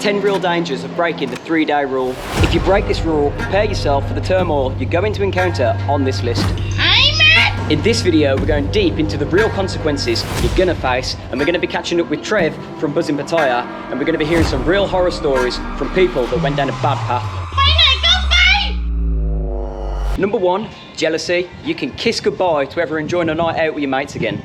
10 real dangers of breaking the 3-day rule. If you break this rule, prepare yourself for the turmoil you're going to encounter on this list. In this video, we're going deep into the real consequences you're gonna face, and we're gonna be catching up with Trev from Buzzin Pattaya, and we're gonna be hearing some real horror stories from people that went down a bad path. Number 1, jealousy. You can kiss goodbye to ever enjoying a night out with your mates again.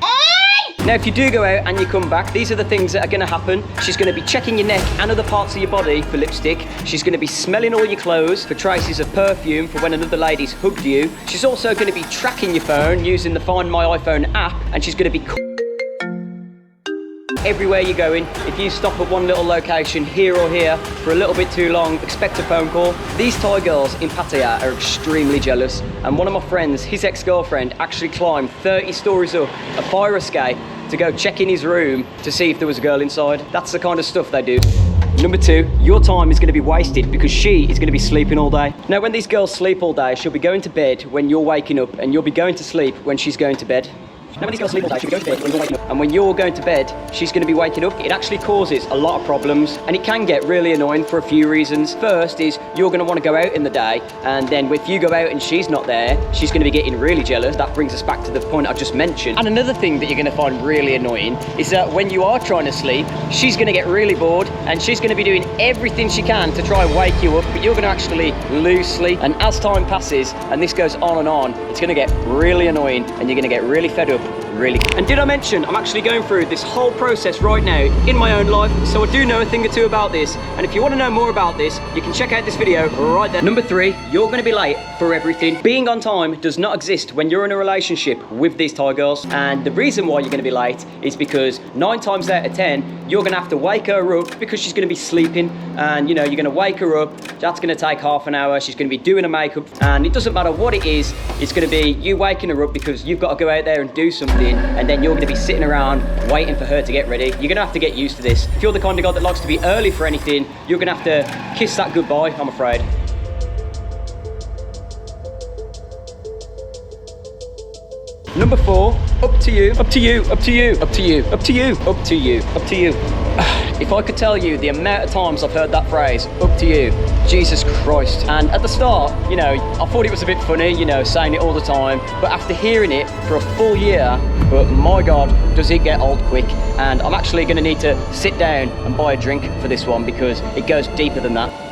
Now, if you do go out and you come back, these are the things that are going to happen. She's going to be checking your neck and other parts of your body for lipstick. She's going to be smelling all your clothes for traces of perfume for when another lady's hugged you. She's also going to be tracking your phone using the Find My iPhone app, and she's going to be everywhere you're going. If you stop at one little location here or here for a little bit too long, expect a phone call. These Thai girls in Pattaya are extremely jealous, and one of my friends, his ex-girlfriend, actually climbed 30 stories up a fire escape to go check in his room to see if there was a girl inside. That's the kind of stuff they do. Number 2, your time is going to be wasted because she is going to be sleeping all day. Now, when these girls sleep all day, she'll be going to bed when you're waking up, and you'll be going to sleep when she's going to bed. Now, when these girls sleep all day, she'll be going to bed when you're waking up. And when you're going to bed, she's going to be waking up. It actually causes a lot of problems, and it can get really annoying for a few reasons. First is you're going to want to go out in the day, and then if you go out and she's not there, she's going to be getting really jealous. That brings us back to the point I just mentioned. And another thing that you're going to find really annoying is that when you are trying to sleep, she's going to get really bored, and she's going to be doing everything she can to try and wake you up, but you're going to actually lose sleep. And as time passes, and this goes on, it's going to get really annoying, and you're going to get really fed up. Really. And did I mention I'm actually going through this whole process right now in my own life, so I do know a thing or two about this, and if you want to know more about this, you can check out this video right there. Number 3, you're going to be late for everything. Being on time does not exist when you're in a relationship with these Thai girls, and the reason why you're going to be late is because 9 times out of 10 you're going to have to wake her up because she's going to be sleeping, and you know, you're going to wake her up. That's going to take half an hour. She's going to be doing her makeup, and it doesn't matter what it is, it's going to be you waking her up because you've got to go out there and do something, and then you're going to be sitting around waiting for her to get ready. You're going to have to get used to this. If you're the kind of guy that likes to be early for anything, you're going to have to kiss that goodbye, I'm afraid. Number 4, up to you, up to you, up to you, up to you, up to you, up to you, up to you. If I could tell you the amount of times I've heard that phrase, up to you, Jesus Christ. And at the start, you know, I thought it was a bit funny, you know, saying it all the time, but after hearing it for a full year, but my God, does it get old quick. And I'm actually gonna need to sit down and buy a drink for this one because it goes deeper than that.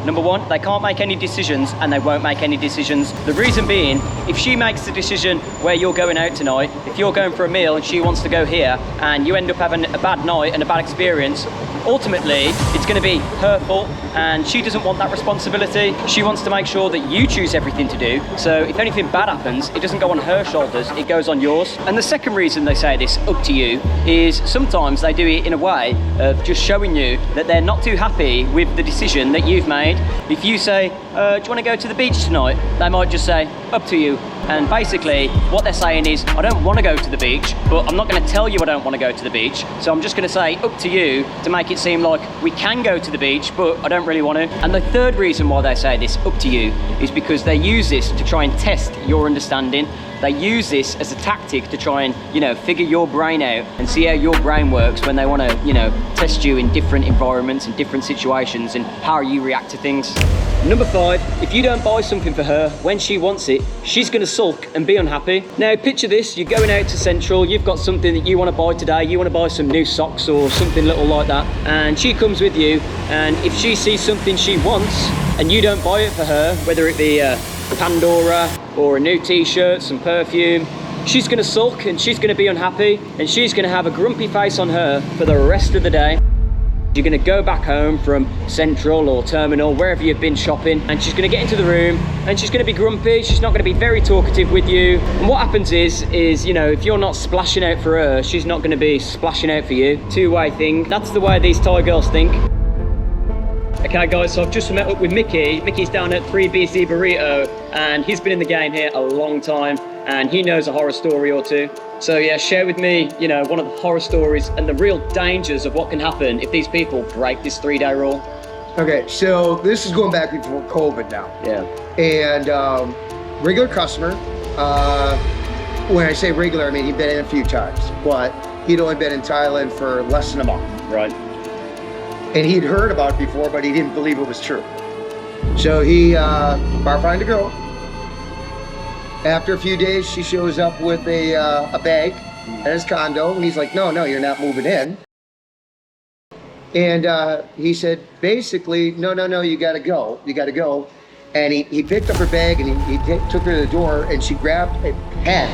Number 1, they can't make any decisions, and they won't make any decisions. The reason being, if she makes the decision where you're going out tonight, if you're going for a meal and she wants to go here, and you end up having a bad night and a bad experience, ultimately, it's going to be her fault, and she doesn't want that responsibility. She wants to make sure that you choose everything to do. So if anything bad happens, it doesn't go on her shoulders, it goes on yours. And the second reason they say this, up to you, is sometimes they do it in a way of just showing you that they're not too happy with the decision that you've made. If you say, do you want to go to the beach tonight? They might just say, up to you. And basically what they're saying is, I don't want to go to the beach, but I'm not going to tell you I don't want to go to the beach. So I'm just going to say up to you to make it seem like we can go to the beach, but I don't really want to. And the third reason why they say this, up to you, is because they use this to try and test your understanding. They use this as a tactic to try and, you know, figure your brain out and see how your brain works when they want to, you know, test you in different environments and different situations and how you react to things. Number 5, if you don't buy something for her when she wants it, she's going to sulk and be unhappy. Now picture this, you're going out to Central, you've got something that you want to buy today, you want to buy some new socks or something little like that, and she comes with you, and if she sees something she wants and you don't buy it for her, whether it be a Pandora or a new t-shirt, some perfume, she's going to sulk and she's going to be unhappy, and she's going to have a grumpy face on her for the rest of the day. You're going to go back home from Central or Terminal, wherever you've been shopping, and she's going to get into the room and she's going to be grumpy. She's not going to be very talkative with you. And what happens is, you know, if you're not splashing out for her, she's not going to be splashing out for you. Two-way thing. That's the way these Thai girls think. Okay guys, so I've just met up with Mickey. Mickey's down at 3BC Burrito, and he's been in the game here a long time, and he knows a horror story or two. So yeah, share with me, you know, one of the horror stories and the real dangers of what can happen if these people break this 3-day rule. Okay, so this is going back before COVID now. Yeah. And regular customer, when I say regular, I mean he'd been in a few times, but he'd only been in Thailand for less than a month. Right. And he'd heard about it before, but he didn't believe it was true. So he bar-find the girl. After a few days, she shows up with a bag at his condo, and he's like, no, you're not moving in. And he said, basically, no, you gotta go. And he picked up her bag and he took her to the door, and she grabbed a pen,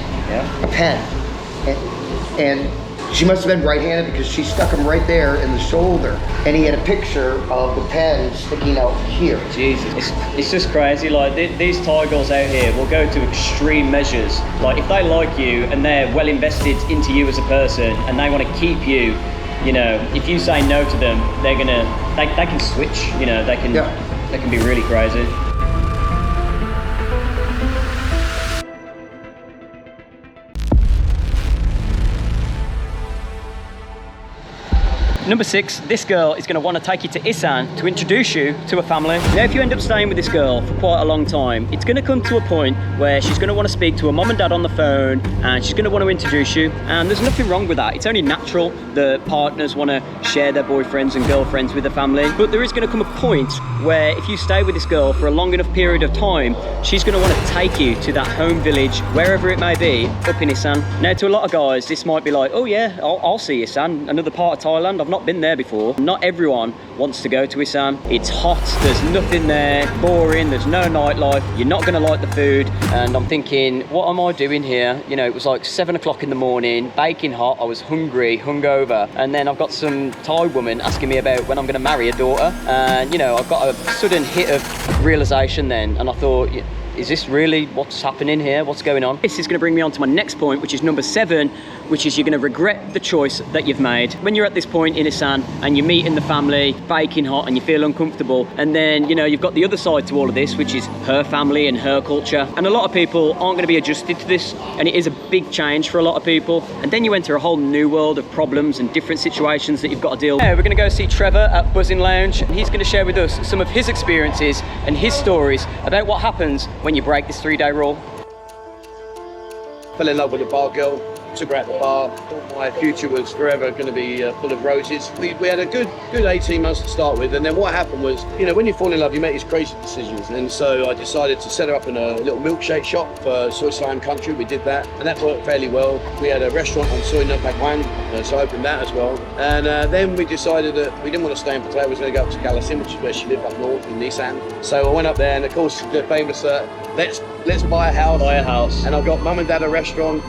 and she must have been right-handed because she stuck him right there in the shoulder. And he had a picture of the pen sticking out here. Jesus, it's just crazy. Like these Thai girls out here will go to extreme measures. Like if they like you and they're well invested into you as a person and they want to keep you, you know, if you say no to them, they can switch. You know, they can be really crazy. Number 6, this girl is going to want to take you to Isan to introduce you to a family. Now, if you end up staying with this girl for quite a long time, it's going to come to a point where she's going to want to speak to her mum and dad on the phone, and she's going to want to introduce you. And there's nothing wrong with that. It's only natural that partners want to share their boyfriends and girlfriends with the family. But there is going to come a point where if you stay with this girl for a long enough period of time, she's going to want to take you to that home village, wherever it may be, up in Isan. Now, to a lot of guys, this might be like, oh yeah, I'll see Isan, another part of Thailand. I've not been there before. Not everyone wants to go to Isan. It's hot, there's nothing there, boring, there's no nightlife, you're not going to like the food. And I'm thinking, what am I doing here? You know, it was like 7 o'clock in the morning, baking hot, I was hungry, hungover, and then I've got some Thai woman asking me about when I'm going to marry a daughter. And you know, I've got a sudden hit of realization then, and I thought, is this really what's happening here? What's going on? This is going to bring me on to my next point, which is number 7, which is you're going to regret the choice that you've made. When you're at this point in Isan and you're meeting the family, baking hot, and you feel uncomfortable, and then, you know, you've got the other side to all of this, which is her family and her culture. And a lot of people aren't going to be adjusted to this, and it is a big change for a lot of people. And then you enter a whole new world of problems and different situations that you've got to deal with. Now, we're going to go see Trevor at Buzzin Lounge, and he's going to share with us some of his experiences and his stories about what happens when you break this 3-day rule. Fell in love with a bar girl, took her out the bar, thought my future was forever going to be full of roses. We had a good 18 months to start with, and then what happened was, you know, when you fall in love, you make these crazy decisions, and so I decided to set her up in a little milkshake shop for Soy Siam country. We did that, and that worked fairly well. We had a restaurant on Soy Nampak Wan, so I opened that as well. And then we decided that we didn't want to stay in Pattaya, we was going to go up to Kalasin, which is where she lived up north in Nissan. So I went up there, and of course the famous let's buy a house. Buy a house. And I got mum and dad a restaurant.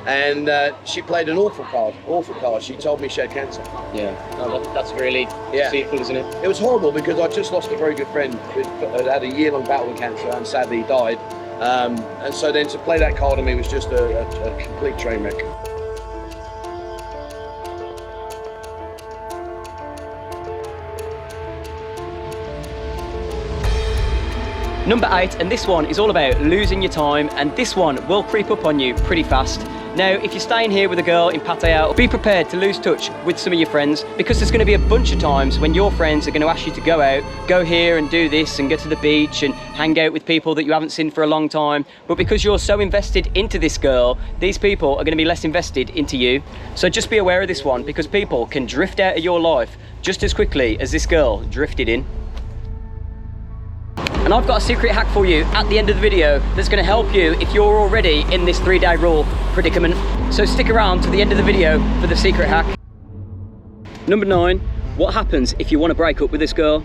And she played an awful card. She told me she had cancer. Yeah, no, that's really deceitful, isn't it? It was horrible because I just lost a very good friend who had a year-long battle with cancer and sadly died. And so then to play that card on me was just a complete train wreck. Number 8, and this one is all about losing your time, and this one will creep up on you pretty fast. Now, if you're staying here with a girl in Pattaya, be prepared to lose touch with some of your friends, because there's going to be a bunch of times when your friends are going to ask you to go out, go here and do this and go to the beach and hang out with people that you haven't seen for a long time. But because you're so invested into this girl, these people are going to be less invested into you. So just be aware of this one, because people can drift out of your life just as quickly as this girl drifted in. And I've got a secret hack for you at the end of the video that's going to help you if you're already in this 3-day rule predicament. So stick around to the end of the video for the secret hack. Number 9, what happens if you want to break up with this girl?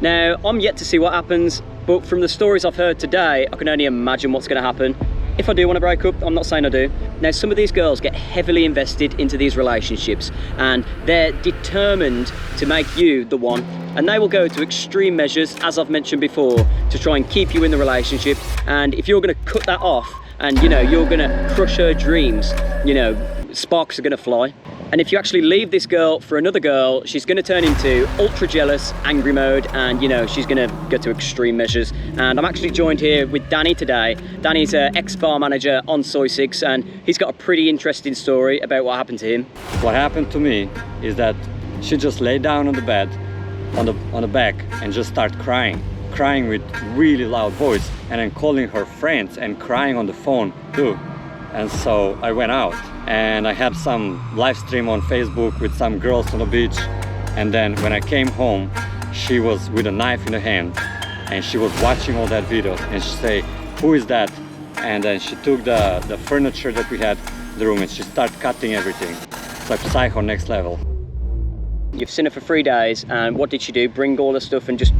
Now, I'm yet to see what happens, but from the stories I've heard today, I can only imagine what's going to happen. If I do want to break up, I'm not saying I do. Now, some of these girls get heavily invested into these relationships, and they're determined to make you the one. And they will go to extreme measures, as I've mentioned before, to try and keep you in the relationship. And if you're going to cut that off, and you know, you're going to crush her dreams, you know, sparks are going to fly. And if you actually leave this girl for another girl, she's going to turn into ultra jealous, angry mode, and you know, she's going to go to extreme measures. And I'm actually joined here with Danny today. Danny's an ex-bar manager on Soy 6, and he's got a pretty interesting story about what happened to him. What happened to me is that she just lay down on the bed, on the back, and just start crying with really loud voice, and then calling her friends and crying on the phone too. And so I went out and I had some live stream on Facebook with some girls on the beach, And then when I came home, she was with a knife in her hand and she was watching all that videos and she say, who is that? And then she took the furniture that we had in the room and she started cutting everything. It's like psycho next level. You've seen her for 3 days, and what did she do? Bring all the stuff and just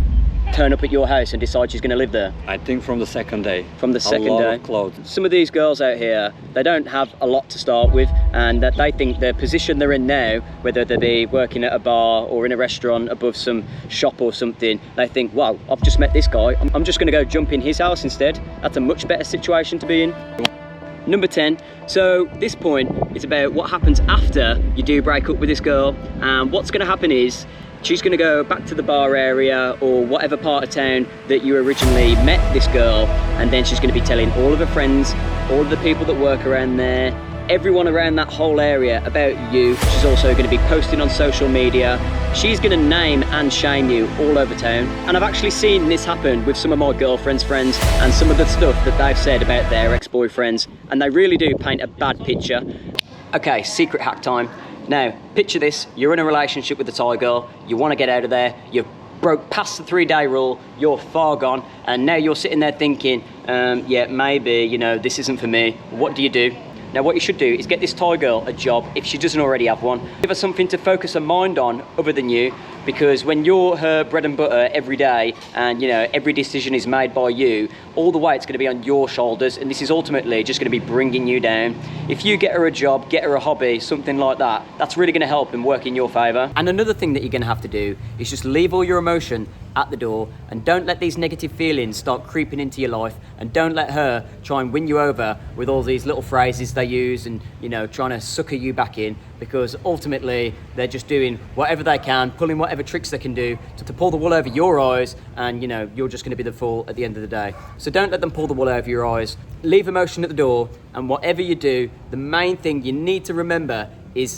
turn up at your house and decide she's going to live there? I think from the second day. From the second a lot day. Of clothes. Some of these girls out here, they don't have a lot to start with, and that they think the position they're in now, whether they be working at a bar or in a restaurant above some shop or something, they think, wow, I've just met this guy, I'm just going to go jump in his house instead. That's a much better situation to be in. Number 10, so this point is about what happens after you do break up with this girl, and what's going to happen is she's going to go back to the bar area or whatever part of town that you originally met this girl, and then she's going to be telling all of her friends, all of the people that work around there, everyone around that whole area about you. She's also going to be posting on social media. She's going to name and shame you all over town. And I've actually seen this happen with some of my girlfriend's friends and some of the stuff that they've said about their ex-boyfriends, and they really do paint a bad picture. Okay, secret hack time. Now, picture this, you're in a relationship with a Thai girl, you want to get out of there, you've broke past the 3-day rule, you're far gone, and now you're sitting there thinking, yeah, maybe, you know, this isn't for me. What do? Now, what you should do is get this Thai girl a job if she doesn't already have one. Give her something to focus her mind on other than you, because when you're her bread and butter every day and, you know, every decision is made by you, all the weight's going to be on your shoulders, and this is ultimately just going to be bringing you down. If you get her a job, get her a hobby, something like that, that's really going to help and work in your favour. And another thing that you're going to have to do is just leave all your emotion at the door, and don't let these negative feelings start creeping into your life, and don't let her try and win you over with all these little phrases they use and, you know, trying to sucker you back in, because ultimately they're just doing whatever they can, pulling whatever tricks they can do to pull the wool over your eyes, and, you know, you're just going to be the fool at the end of the day. So don't let them pull the wool over your eyes. Leave emotion at the door, and whatever you do, the main thing you need to remember is